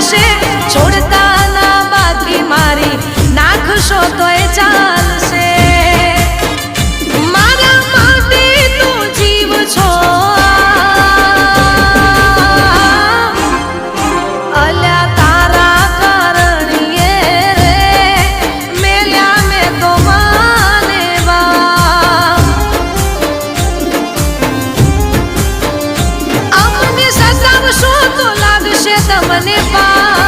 ચાલશે, છોડતા ના બાકી મારી નાખશો તોય ચાલશે. મારા માટે તું જીવ છો, અલ્યા તારા કરણીએ રે મેલ્યા મેં તો માને બા. અમને સતાવશો તો લાગશે તમને પા.